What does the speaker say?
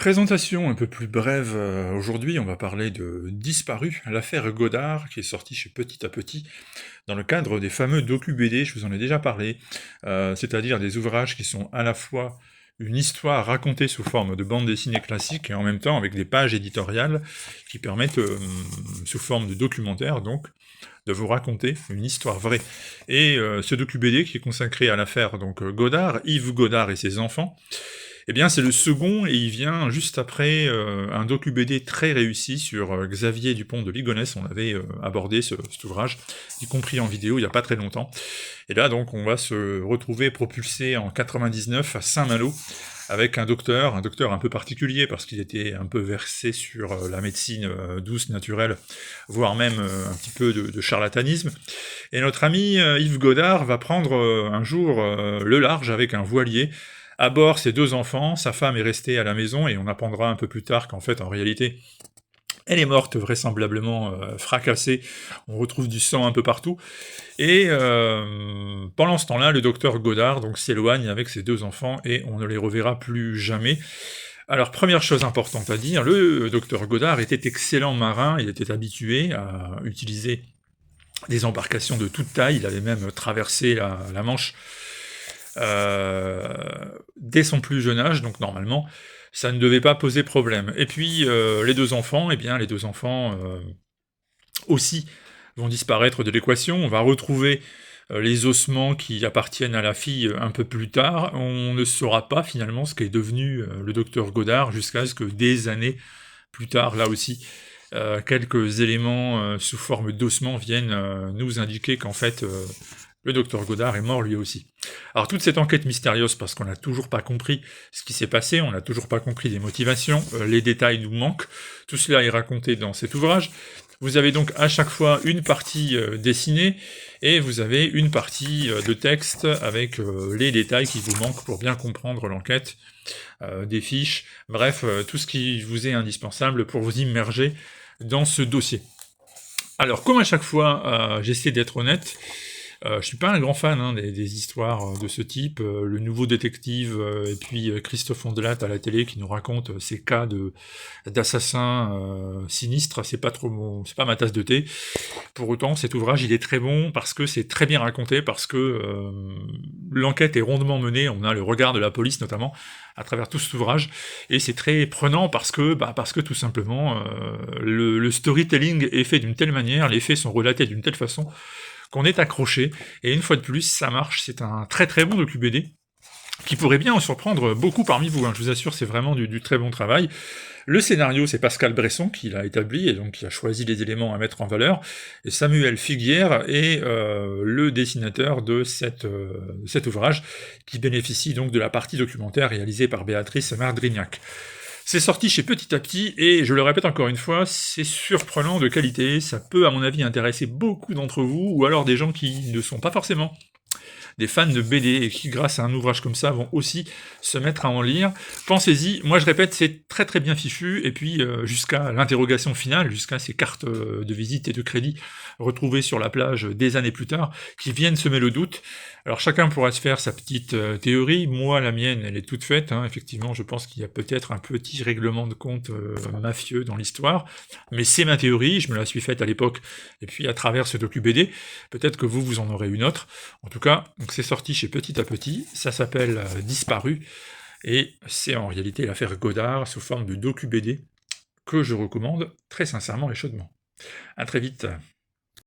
Présentation un peu plus brève, aujourd'hui on va parler de Disparu, l'affaire Godard, qui est sortie chez Petit à Petit, dans le cadre des fameux docu-BD, je vous en ai déjà parlé, c'est-à-dire des ouvrages qui sont à la fois une histoire racontée sous forme de bande dessinée classique et en même temps avec des pages éditoriales qui permettent, sous forme de documentaire donc, de vous raconter une histoire vraie. Et ce docu-BD qui est consacré à l'affaire donc Godard, Yves Godard et ses enfants, eh bien, c'est le second, et il vient juste après un docu-BD très réussi sur Xavier Dupont de Ligonnès. On avait abordé cet ouvrage, y compris en vidéo, il n'y a pas très longtemps. Et là, donc, on va se retrouver propulsé en 99 à Saint-Malo, avec un docteur un peu particulier, parce qu'il était un peu versé sur la médecine douce, naturelle, voire même un petit peu de charlatanisme. Et notre ami Yves Godard va prendre un jour le large avec un voilier, à bord, ses deux enfants, sa femme est restée à la maison, et on apprendra un peu plus tard qu'en fait, en réalité, elle est morte, vraisemblablement fracassée, on retrouve du sang un peu partout, et pendant ce temps-là, le docteur Godard donc s'éloigne avec ses deux enfants, et on ne les reverra plus jamais. Alors, première chose importante à dire, le docteur Godard était excellent marin, il était habitué à utiliser des embarcations de toute taille, il avait même traversé la Manche dès son plus jeune âge, donc normalement, ça ne devait pas poser problème. Et puis, les deux enfants, eh bien, les deux enfants aussi vont disparaître de l'équation. On va retrouver les ossements qui appartiennent à la fille un peu plus tard. On ne saura pas finalement ce qu'est devenu le docteur Godard jusqu'à ce que des années plus tard, là aussi, quelques éléments sous forme d'ossements viennent nous indiquer qu'en fait, le docteur Godard est mort lui aussi. Alors toute cette enquête mystérieuse, parce qu'on n'a toujours pas compris ce qui s'est passé, on n'a toujours pas compris les motivations, les détails nous manquent, tout cela est raconté dans cet ouvrage. Vous avez donc à chaque fois une partie dessinée, et vous avez une partie de texte avec les détails qui vous manquent pour bien comprendre l'enquête, des fiches, bref, tout ce qui vous est indispensable pour vous immerger dans ce dossier. Alors, comme à chaque fois, j'essaie d'être honnête, je suis pas un grand fan des histoires de ce type, le nouveau détective, et puis Christophe Ondelat à la télé qui nous raconte ces cas d'assassins sinistres, c'est pas ma tasse de thé. Pour autant, cet ouvrage, il est très bon parce que c'est très bien raconté, parce que l'enquête est rondement menée, on a le regard de la police notamment, à travers tout cet ouvrage, et c'est très prenant parce que tout simplement, le storytelling est fait d'une telle manière, les faits sont relatés d'une telle façon, qu'on est accroché, et une fois de plus, ça marche, c'est un très très bon docu-BD, qui pourrait bien en surprendre beaucoup parmi vous, je vous assure, c'est vraiment du très bon travail. Le scénario, c'est Pascal Bresson qui l'a établi, et donc qui a choisi les éléments à mettre en valeur, et Samuel Figuière est le dessinateur de cet ouvrage, qui bénéficie donc de la partie documentaire réalisée par Béatrice Mardrignac. C'est sorti chez Petit à Petit, et je le répète encore une fois, c'est surprenant de qualité, ça peut à mon avis intéresser beaucoup d'entre vous, ou alors des gens qui ne sont pas forcément des fans de BD, et qui grâce à un ouvrage comme ça vont aussi se mettre à en lire. Pensez-y, moi je répète, c'est très très bien fichu, et puis jusqu'à l'interrogation finale, jusqu'à ces cartes de visite et de crédit retrouvées sur la plage des années plus tard, qui viennent semer le doute. Alors chacun pourra se faire sa petite théorie, moi la mienne elle est toute faite, effectivement je pense qu'il y a peut-être un petit règlement de compte mafieux dans l'histoire, mais c'est ma théorie, je me la suis faite à l'époque, et puis à travers ce docu-BD, peut-être que vous en aurez une autre. En tout cas, donc c'est sorti chez Petit à Petit, ça s'appelle Disparu, et c'est en réalité l'affaire Godard sous forme de docu-BD que je recommande très sincèrement et chaudement. À très vite.